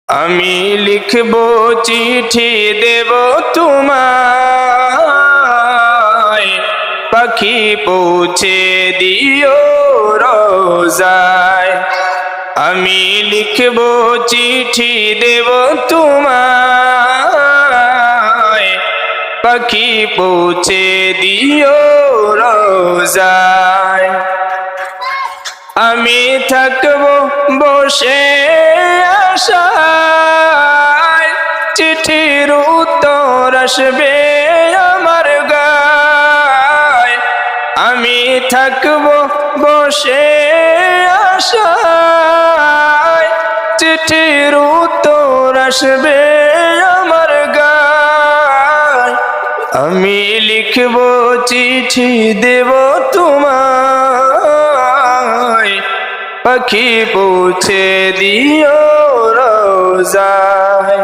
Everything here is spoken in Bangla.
আমি লিখব চিঠি দেব তোমায়, পাখি পৌঁছে দিও রোজায়। আমি লিখব চিঠি দেব তোমায়, পাখি পৌঁছে দিও রোজায়। আমি থাকব বসে আশায়, চিঠির উত্তর আসবে আমার গায়। আমি থাকব বসে আশায়, চিঠির উত্তর আসবে আমার গায়। আমি লিখব চিঠি দেব তোমায়, পাখি পৌঁছে দিও রোজায়।